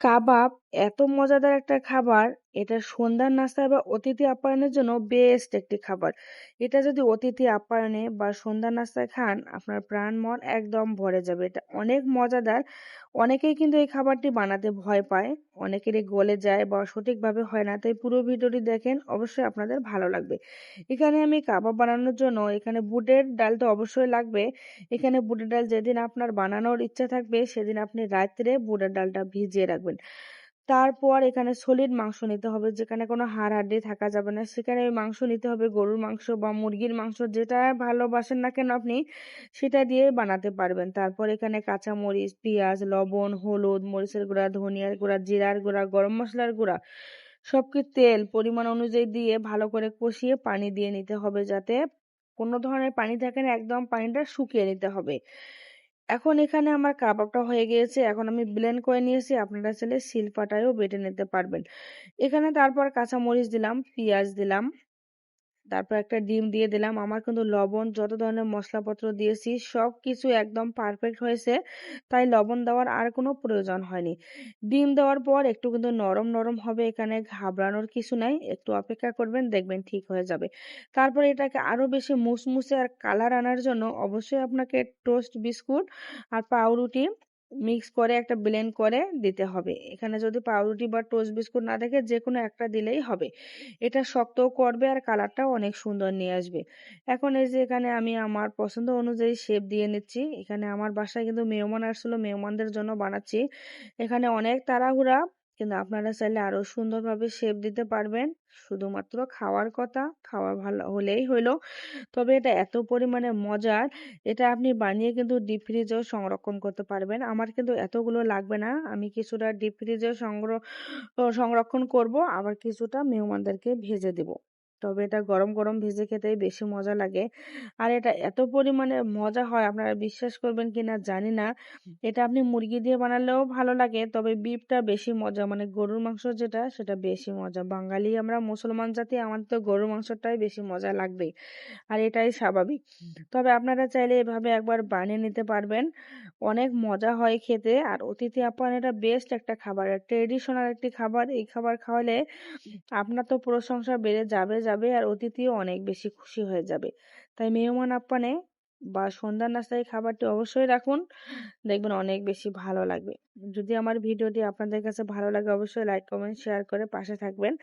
কাবাব এত মজাদার একটা খাবার, এটা সন্ধ্যার নাস্তা বা অতিথি আপ্যায়নের জন্য বেস্ট একটি খাবার। এটা যদি অতিথি আপ্যায়নে বা সন্ধ্যার নাস্তায় খান, আপনার প্রাণ মন একদম ভরে যাবে। এটা অনেক মজাদার। অনেকেই কিন্তু এই খাবারটি বানাতে ভয় পায়, অনেকেরই গলে যায় বা সঠিকভাবে হয় না। তাই পুরো ভিডিওটি দেখেন, অবশ্যই আপনাদের ভালো লাগবে। এখানে আমি কাবাব বানানোর জন্য এখানে বুটের ডাল তো অবশ্যই লাগবে। এখানে বুটের ডাল যেদিন আপনার বানানোর ইচ্ছা থাকবে সেদিন আপনি রাত্রে বুটের ডালটা ভিজিয়ে রাখবেন। তারপর এখানে সলিড মাংস নিতে হবে, যেখানে কোনো হাড় হাড্ডি থাকা যাবে না। সেখানে ওই মাংস নিতে হবে, গরুর মাংস বা মুরগির মাংস, যেটা ভালোবাসেন না কেন আপনি সেটা দিয়ে বানাতে পারবেন। তারপর এখানে কাঁচা মরিচ, পেঁয়াজ, লবণ, হলুদ, মরিচের গুঁড়া, ধনিয়ার গুঁড়া, জিরার গুঁড়া, গরম মশলার গুঁড়া, সবকিছু তেল পরিমাণ অনুযায়ী দিয়ে ভালো করে কষিয়ে পানি দিয়ে নিতে হবে, যাতে কোনো ধরনের পানি থাকে না, একদম পানিটা শুকিয়ে নিতে হবে। এখন এখানে আমার কাবাবটা হয়ে গিয়েছে, এখন আমি ব্লেন্ড করে নিয়েছি, আপনারা চাইলে শিলপাটায়ও বেটে নিতে পারবেন। এখানে তারপর কাঁচা মরিচ দিলাম, পেঁয়াজ দিলাম, তারপর একটা ডিম দিয়ে দিলাম। আমার কিন্তু লবণ, যত ধরনের মশলাপত্র দিয়েছি সবকিছু একদম পারফেক্ট হয়েছে, তাই লবণ দেওয়ার আর কোনো প্রয়োজন হয়নি। ডিম দেওয়ার পর একটু কিন্তু নরম নরম হবে, এখানে ঘাবড়ানোর কিছু নাই, একটু অপেক্ষা করবেন, দেখবেন ঠিক হয়ে যাবে। তারপরে এটাকে আরো বেশি মুসমুসে আর কালার আনার জন্য অবশ্যই আপনাকে টোস্ট বিস্কুট আর পাউরুটি মিক্স করে একটা ব্লেন্ড করে দিতে হবে। এখানে যদি পাউরুটি বা টোস্ট বিস্কুট না থাকে, যে কোনো একটা দিলেই হবে। এটা শক্তও করবে আর কালারটাও অনেক সুন্দর নিয়ে আসবে। এখন এই যে এখানে আমি আমার পছন্দ অনুযায়ী শেপ দিয়ে নিচ্ছি। এখানে আমার বাসায় কিন্তু মেহমান আসছিল, মেহমানদের জন্য বানাচ্ছি। এখানে অনেক তাড়াহুড়া, কিন্তু আপনারা চাইলে আরো সুন্দরভাবে শেপ দিতে পারবেন। শুধুমাত্র খাওয়ার কথা, খাওয়া ভালো হলেই হইলো। তবে এটা এত পরিমাণে মজার, এটা আপনি বানিয়ে কিন্তু ডিপ ফ্রিজেও সংরক্ষণ করতে পারবেন। আমার কিন্তু এতগুলো লাগবে না, আমি কিছুটা ডিপ ফ্রিজেও সংরক্ষণ করব, আবার কিছুটা মেহমানদেরকে ভেজে দিব। তবে এটা গরম গরম ভেজে খেতেই বেশি মজা লাগে। আর এটা এত পরিমাণে মজা হয়, আপনারা বিশ্বাস করবেন কিনা জানি না। এটা আপনি মুরগি দিয়ে বানালেও ভালো লাগে, তবে বিফটা বেশি মজা, মানে গরুর মাংস যেটা সেটা বেশি মজা। বাঙালি আমরা, মুসলমান জাতি, আমাদের তো গরুর মাংসটাই বেশি মজা লাগবেই, আর এটাই স্বাভাবিক। তবে আপনারা চাইলে এভাবে একবার বানিয়ে নিতে পারবেন, অনেক মজা হয় খেতে। আর অতিথি আপ্যায়ন এটা বেস্ট একটা খাবার, ট্রেডিশনাল একটি খাবার। এই খাবার খাওয়ালে আপনার তো প্রশংসা বেড়ে যাবে যাবে, আর অতিথিও অনেক বেশি খুশি হয়ে যাবে। তাই মেহমান আপ্যায়নে বা সন্ধ্যার নাস্তায় এই খাবারটি অবশ্যই রাখুন, দেখবেন অনেক বেশি ভালো লাগবে। যদি আমার ভিডিওটি আপনাদের কাছে ভালো লাগে, অবশ্যই লাইক কমেন্ট শেয়ার করে পাশে থাকবেন।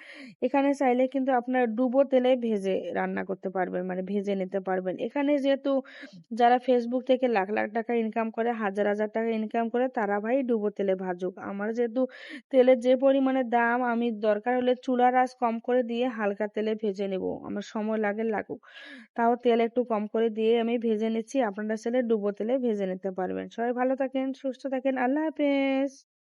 এখানে চাইলে কিন্তু আপনার ডুবো তেলে ভেজে রান্না করতে পারবেন, মানে ভেজে নিতে পারবেন। এখানে যেহেতু যারা ফেসবুক থেকে লাখ লাখ টাকা ইনকাম করে, হাজার হাজার টাকা ইনকাম করে, তারা ভাই ডুবো তেলে ভাজুক। আমার যেহেতু তেলের যে পরিমাণে দাম, আমি দরকার হলে চুলার আঁচ কম করে দিয়ে হালকা তেলে ভেজে নেব, আমার সময় লাগে লাগুক, তাও তেল একটু কম করে দিয়ে আমি ভেজে নিচ্ছি। আপনারা চাইলে ডুবো তেলে ভেজে নিতে পারবেন। সবাই ভালো থাকেন, সুস্থ থাকেন, আল্লাহ হাফেজ।